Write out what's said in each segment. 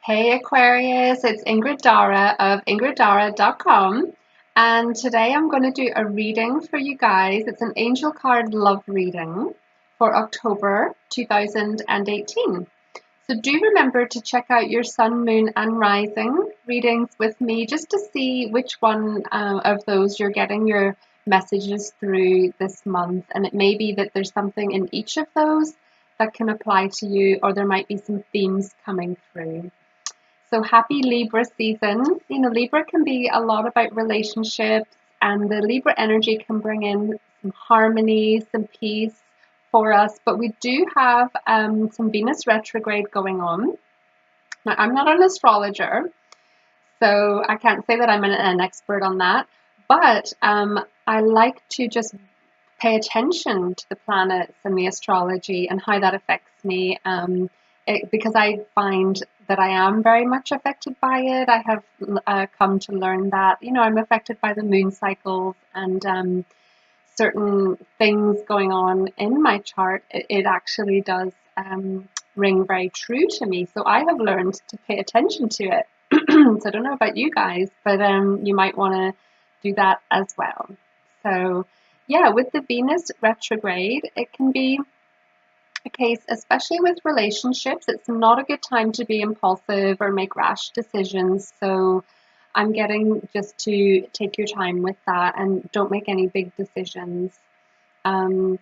Hey Aquarius, it's Ingrid Darragh of ingriddarragh.com, and today I'm going to do a reading for you guys. It's an angel card love reading for October 2018. So do remember to check out your sun, moon and rising readings with me just to see which one of those you're getting your messages through this month. And it may be that there's something in each of those that can apply to you, or there might be some themes coming through. So happy Libra season. You know, Libra can be a lot about relationships, and the Libra energy can bring in some harmony, some peace for us. But we do have some Venus retrograde going on. Now, I'm not an astrologer, so I can't say that I'm an expert on that. But I like to just pay attention to the planets and the astrology and how that affects me. Because I find that I am very much affected by it. I have come to learn that, you know, I'm affected by the moon cycles and certain things going on in my chart. It actually does ring very true to me. So I have learned to pay attention to it. So I don't know about you guys, but you might want to do that as well. So yeah, with the Venus retrograde, it can be a case, especially with relationships, it's not a good time to be impulsive or make rash decisions. So I'm getting just to take your time with that and don't make any big decisions. Do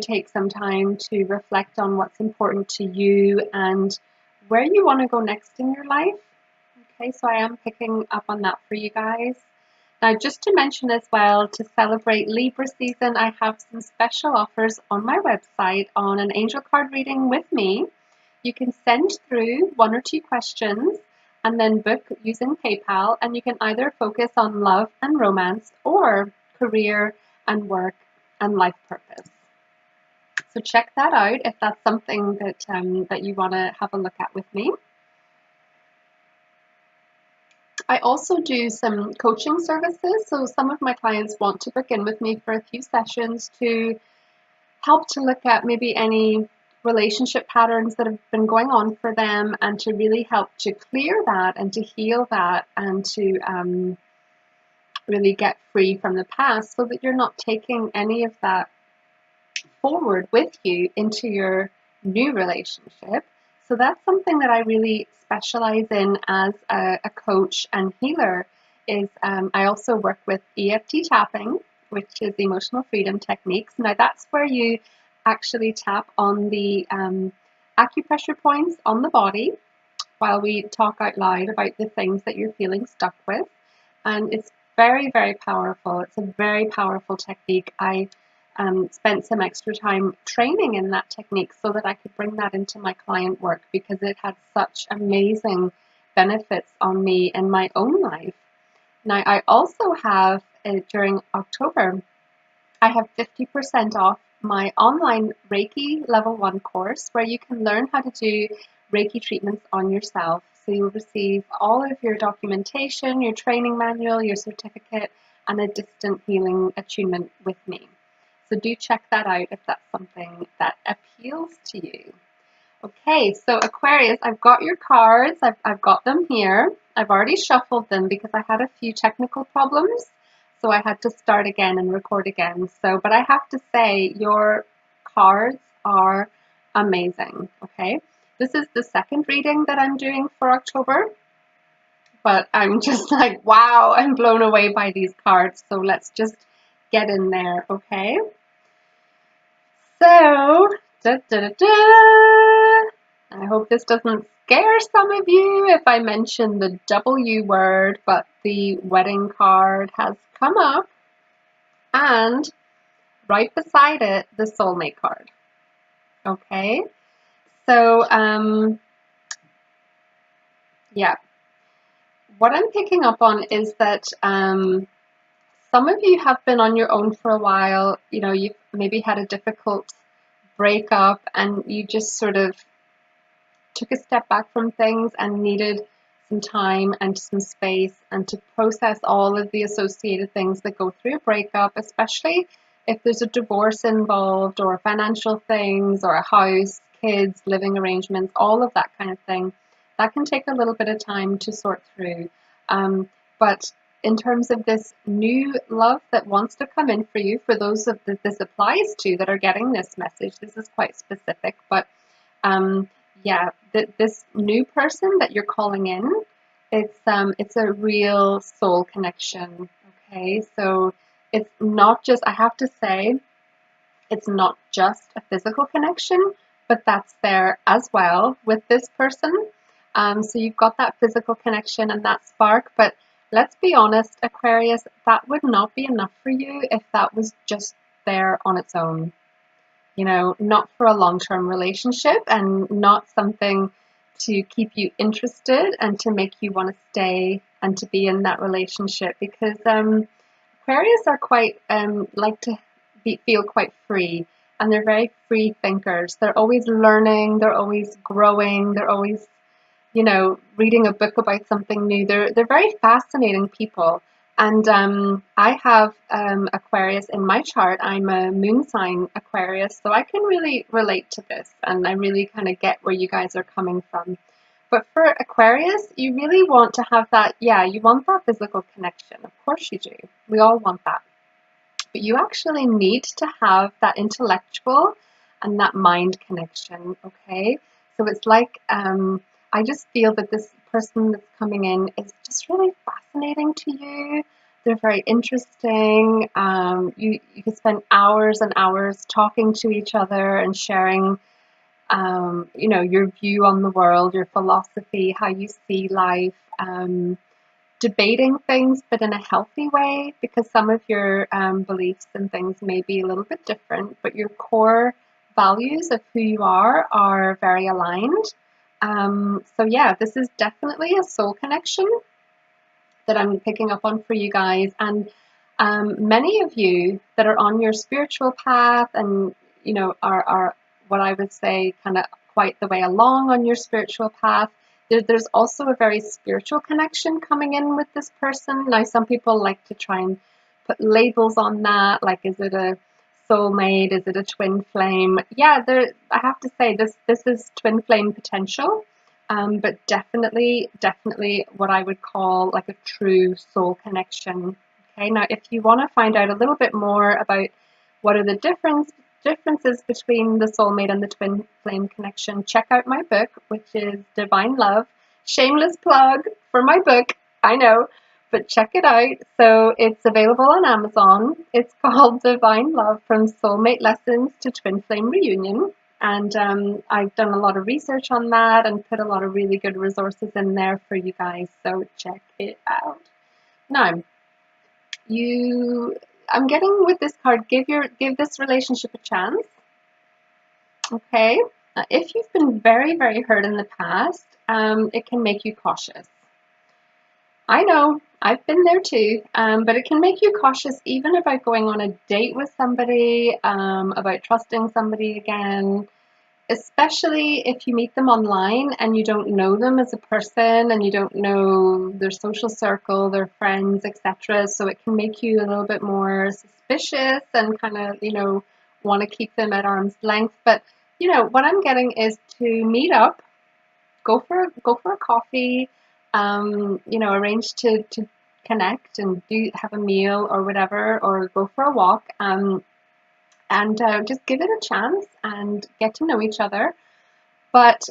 take some time to reflect on what's important to you and where you want to go next in your life. Okay, so I am picking up on that for you guys. Now, just to mention as well, to celebrate Libra season, I have some special offers on my website on an angel card reading with me. You can send through 1 or 2 questions and then book using PayPal, and you can either focus on love and romance or career and work and life purpose. So check that out if that's something that you want to have a look at with me. I also do some coaching services, so some of my clients want to book in with me for a few sessions to help to look at maybe any relationship patterns that have been going on for them and to really help to clear that and to heal that and to really get free from the past so that you're not taking any of that forward with you into your new relationship. So that's something that I really specialize in as a coach and healer. Is I also work with EFT tapping, which is emotional freedom techniques. Now that's where you actually tap on the acupressure points on the body while we talk out loud about the things that you're feeling stuck with. And it's very, very powerful. It's a very powerful technique. I spent some extra time training in that technique so that I could bring that into my client work because it had such amazing benefits on me in my own life. Now, I also have, during October, I have 50% off my online Reiki Level 1 course where you can learn how to do Reiki treatments on yourself. So you'll receive all of your documentation, your training manual, your certificate, and a distant healing attunement with me. So do check that out if that's something that appeals to you. Okay, so Aquarius, I've got your cards. I've got them here. I've already shuffled them because I had a few technical problems. So I had to start again and record again. But I have to say, your cards are amazing, okay? This is the second reading that I'm doing for October. But I'm just like, wow, I'm blown away by these cards. So let's just get in there, okay? So, I hope this doesn't scare some of you if I mention the W word, but the wedding card has come up, and right beside it, the soulmate card. Okay, so, yeah, what I'm picking up on is that some of you have been on your own for a while. You know, you've maybe had a difficult breakup and you just sort of took a step back from things and needed some time and some space and to process all of the associated things that go through a breakup, especially if there's a divorce involved or financial things or a house, kids, living arrangements, all of that kind of thing. that can take a little bit of time to sort through. But in terms of this new love that wants to come in for you, for those that this applies to that are getting this message, this is quite specific, but yeah, this new person that you're calling in, it's a real soul connection. Okay, so it's not just, I have to say, it's not just a physical connection, but that's there as well with this person. So you've got that physical connection and that spark, but let's be honest, Aquarius, that would not be enough for you if that was just there on its own. You know, not for a long-term relationship and not something to keep you interested and to make you want to stay and to be in that relationship, because Aquarius are quite like to feel quite free, and they're very free thinkers. They're always learning, they're always growing, they're always, you know, reading a book about something new. They're very fascinating people. And I have Aquarius in my chart. I'm a moon sign Aquarius, so I can really relate to this, and I really kind of get where you guys are coming from. But for Aquarius, you really want to have that, yeah, you want that physical connection. Of course you do. We all want that. But you actually need to have that intellectual and that mind connection, okay? So it's like, I just feel that this person that's coming in is just really fascinating to you. They're very interesting. You can spend hours and hours talking to each other and sharing, you know, your view on the world, your philosophy, how you see life, debating things, but in a healthy way, because some of your beliefs and things may be a little bit different, but your core values of who you are very aligned. So yeah, this is definitely a soul connection that I'm picking up on for you guys. And many of you that are on your spiritual path and, you know, are what I would say kind of quite the way along on your spiritual path, there's also a very spiritual connection coming in with this person. Now, some people like to try and put labels on that, like, is it a soulmate? Is it a twin flame? Yeah, I have to say this is twin flame potential. But definitely what I would call like a true soul connection. Okay, now if you want to find out a little bit more about what are the differences between the soulmate and the twin flame connection, check out my book, which is Divine Love. Shameless plug for my book, I know, but check it out. So it's available on Amazon. It's called Divine Love, From Soulmate Lessons to Twin Flame Reunion. And I've done a lot of research on that and put a lot of really good resources in there for you guys. So check it out. Now, I'm getting with this card, give this relationship a chance. Okay. If you've been very, very hurt in the past, it can make you cautious. I know, I've been there too, but it can make you cautious even about going on a date with somebody, about trusting somebody again, especially if you meet them online and you don't know them as a person and you don't know their social circle, their friends, etc. So it can make you a little bit more suspicious and kind of, you know, want to keep them at arm's length. But, you know, what I'm getting is to meet up, go for a coffee, you know, arrange to connect and have a meal or whatever, or go for a walk, and just give it a chance and get to know each other. But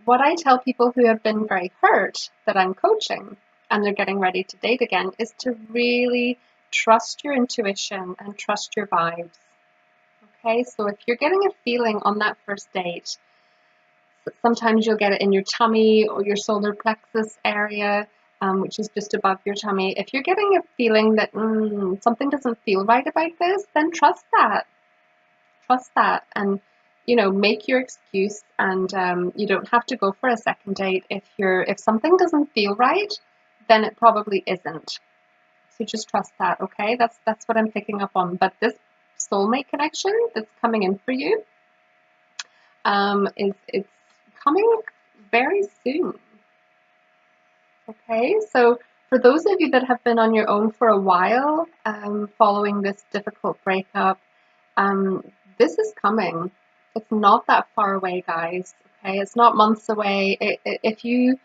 what I tell people who have been very hurt that I'm coaching and they're getting ready to date again is to really trust your intuition and trust your vibes. Okay, so if you're getting a feeling on that first date, sometimes you'll get it in your tummy or your solar plexus area, which is just above your tummy. If you're getting a feeling that something doesn't feel right about this, then trust that. Trust that, and, you know, make your excuse, and you don't have to go for a second date. If something doesn't feel right, then it probably isn't. So just trust that, okay? That's what I'm picking up on. But this soulmate connection that's coming in for you, it's coming very soon. Okay, so for those of you that have been on your own for a while, following this difficult breakup, this is coming. It's not that far away, guys. Okay, it's not months away. If you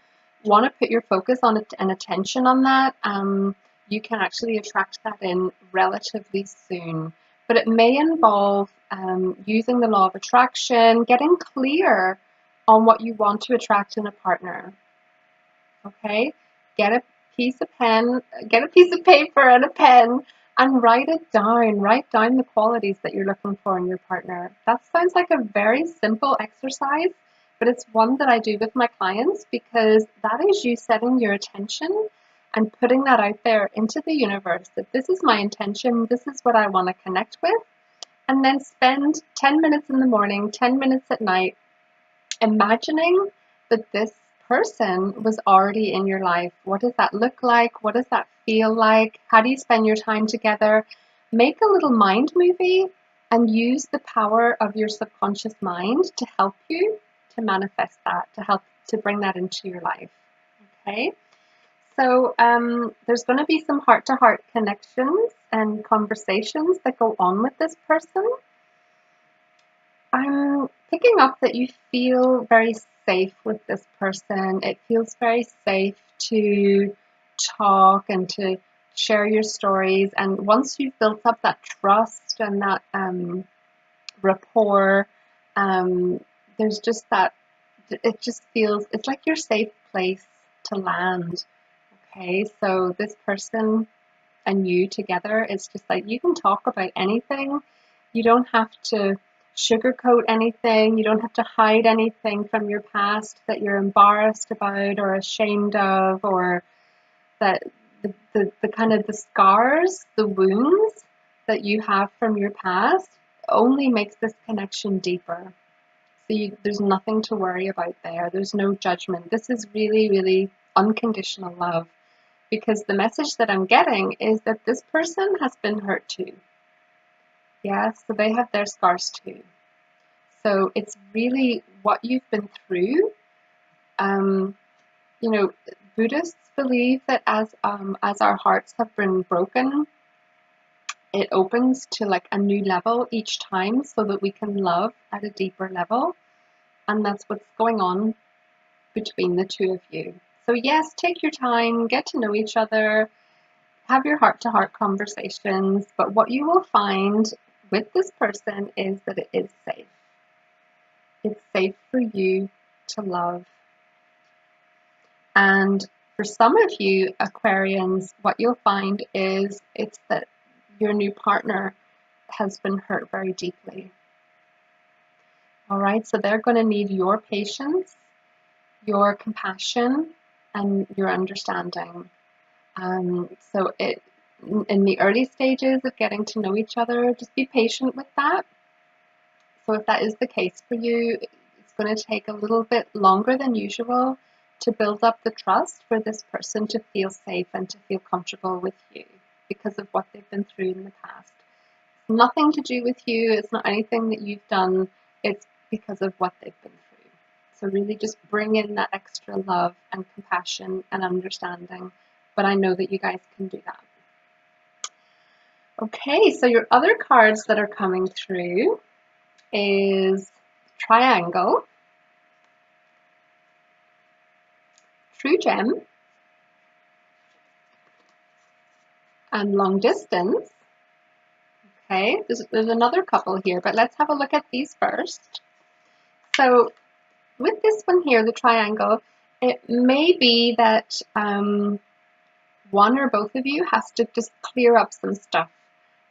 want to put your focus on it and attention on that, you can actually attract that in relatively soon. But it may involve using the law of attraction, getting clear on what you want to attract in a partner. Okay, get a piece of pen, get a piece of paper and a pen, and write it down. Write down the qualities that you're looking for in your partner. That sounds like a very simple exercise, but it's one that I do with my clients because that is you setting your attention and putting that out there into the universe that this is my intention, this is what I want to connect with, and then spend 10 minutes in the morning, 10 minutes at night imagining that this person was already in your life. What does that look like? What does that feel like? How do you spend your time together? Make a little mind movie and use the power of your subconscious mind to help you to manifest that, to help to bring that into your life. Okay, so there's going to be some heart-to-heart connections and conversations that go on with this person. I'm picking up that you feel very safe with this person. It feels very safe to talk and to share your stories. And once you've built up that trust and that rapport, there's just that, it just feels, it's like your safe place to land. Okay, so this person and you together, it's just like you can talk about anything. You don't have to sugarcoat anything. You don't have to hide anything from your past that you're embarrassed about or ashamed of, or that the kind of the scars, the wounds that you have from your past only makes this connection deeper. So there's nothing to worry about there. There's no judgment. This is really, really unconditional love, because the message that I'm getting is that this person has been hurt too. Yeah, so they have their scars too. So it's really what you've been through. You know, Buddhists believe that as our hearts have been broken, it opens to like a new level each time so that we can love at a deeper level. And that's what's going on between the two of you. So yes, take your time, get to know each other, have your heart-to-heart conversations, but what you will find with this person is that it is safe. It's safe for you to love. And for some of you Aquarians, what you'll find is it's that your new partner has been hurt very deeply. All right, so they're going to need your patience, your compassion, and your understanding. So in the early stages of getting to know each other, just be patient with that. So if that is the case for you, it's going to take a little bit longer than usual to build up the trust for this person to feel safe and to feel comfortable with you because of what they've been through in the past. It's nothing to do with you. It's not anything that you've done. It's because of what they've been through. So really just bring in that extra love and compassion and understanding. But I know that you guys can do that. Okay, so your other cards that are coming through is triangle, true gem, and long distance. Okay, there's another couple here, but let's have a look at these first. So with this one here, the triangle, it may be that one or both of you has to just clear up some stuff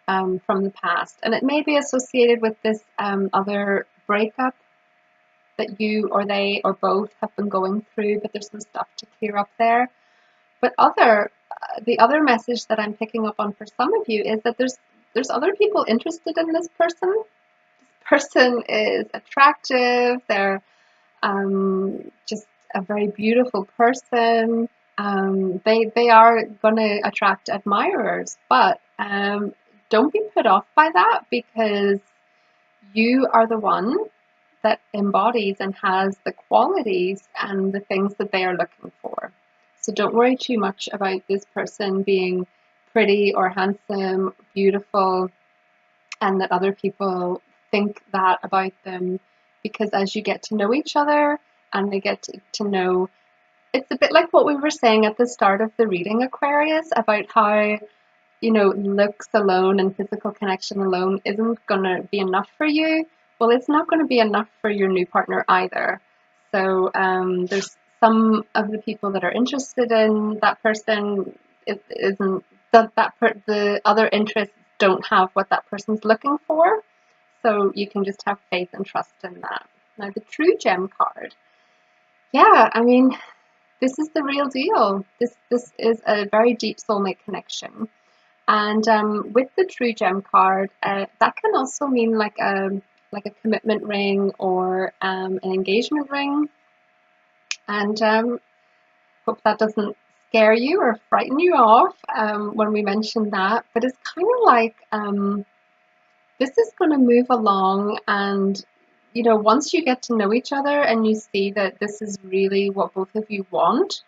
from the past, and it may be associated with this other breakup that you or they or both have been going through, but there's some stuff to clear up there. But the other message that I'm picking up on for some of you is that there's other people interested in this person. This person is attractive. They're just a very beautiful person. They are going to attract admirers, but don't be put off by that, because you are the one that embodies and has the qualities and the things that they are looking for. So don't worry too much about this person being pretty or handsome, beautiful, and that other people think that about them, because as you get to know each other and they get to know, it's a bit like what we were saying at the start of the reading, Aquarius, about how, you know, looks alone and physical connection alone isn't going to be enough for you. Well, it's not going to be enough for your new partner either. So there's some of the people that are interested in that person, it isn't the other interests don't have what that person's looking for. So you can just have faith and trust in that. Now the True Gem card. Yeah, I mean, this is the real deal. This is a very deep soulmate connection. And with the True Gem card, that can also mean like a commitment ring or an engagement ring. And hope that doesn't scare you or frighten you off when we mention that. But it's kind of like this is going to move along, and you know, once you get to know each other and you see that this is really what both of you want,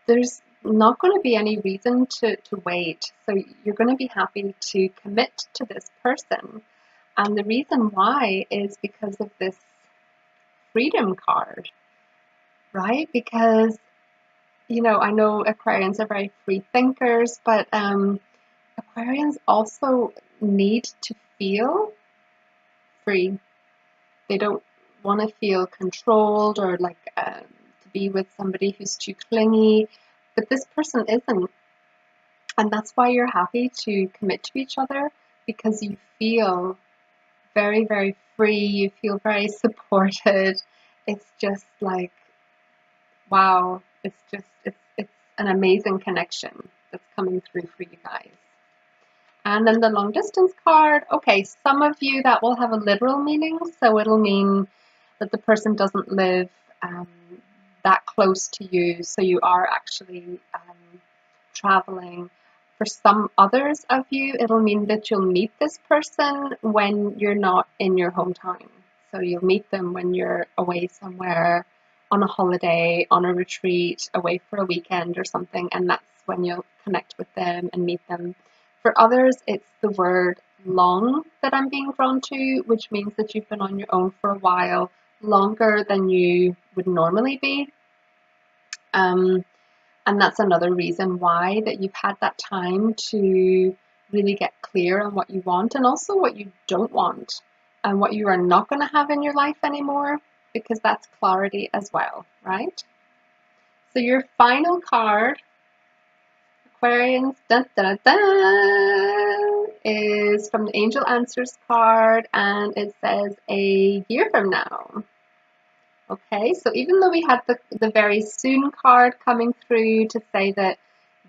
there's not going to be any reason to wait. So you're going to be happy to commit to this person. And the reason why is because of this freedom card, right? Because, you know, I know Aquarians are very free thinkers, but Aquarians also need to feel free. They don't want to feel controlled or like to be with somebody who's too clingy, but this person isn't. And that's why you're happy to commit to each other, because you feel very, very free. You feel very supported. It's just like, wow, it's an amazing connection that's coming through for you guys. And then the long distance card, okay, some of you that will have a literal meaning, so it'll mean that the person doesn't live that close to you, so you are actually traveling. For some others of you, it'll mean that you'll meet this person when you're not in your hometown. So you'll meet them when you're away somewhere on a holiday, on a retreat, away for a weekend or something, and that's when you'll connect with them and meet them. For others, it's the word long that I'm being drawn to, which means that you've been on your own for a while, longer than you would normally be. And that's another reason why that you've had that time to really get clear on what you want and also what you don't want and what you are not going to have in your life anymore, because that's clarity as well, right? So your final card, Aquarians, dun, dun, dun, is from the Angel Answers card, and it says a year from now. Okay, so even though we had the very soon card coming through to say that,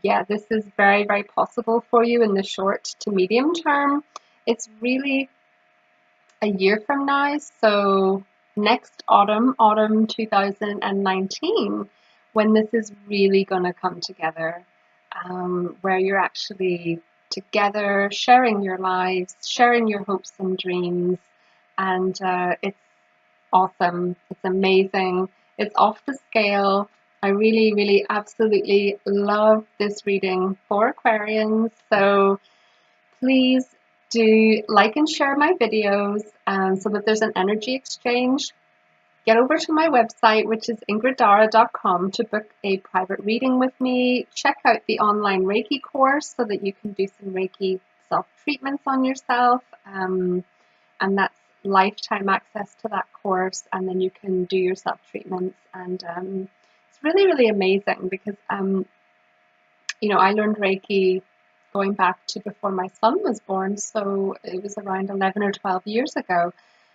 yeah, this is very, very possible for you in the short to medium term, it's really a year from now. So next autumn 2019, when this is really going to come together, where you're actually together, sharing your lives, sharing your hopes and dreams, and it's awesome. It's amazing. It's off the scale. I really, really, absolutely love this reading for Aquarians. So please do like and share my videos so that there's an energy exchange. Get over to my website, which is ingriddarragh.com, to book a private reading with me. Check out the online Reiki course so that you can do some Reiki self-treatments on yourself. And that's lifetime access to that course. And then you can do your self-treatments. And it's really, really amazing because, you know, I learned Reiki going back to before my son was born. So it was around 11 or 12 years ago.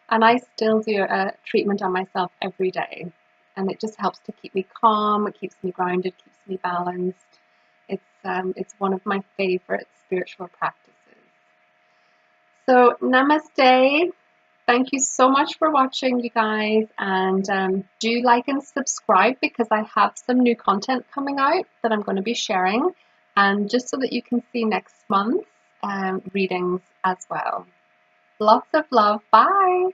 And I still do a treatment on myself every day. And it just helps to keep me calm, it keeps me grounded, keeps me balanced. It's one of my favorite spiritual practices. So namaste. Thank you so much for watching, you guys. And do like and subscribe because I have some new content coming out that I'm going to be sharing. And just so that you can see next month's readings as well. Lots of love. Bye.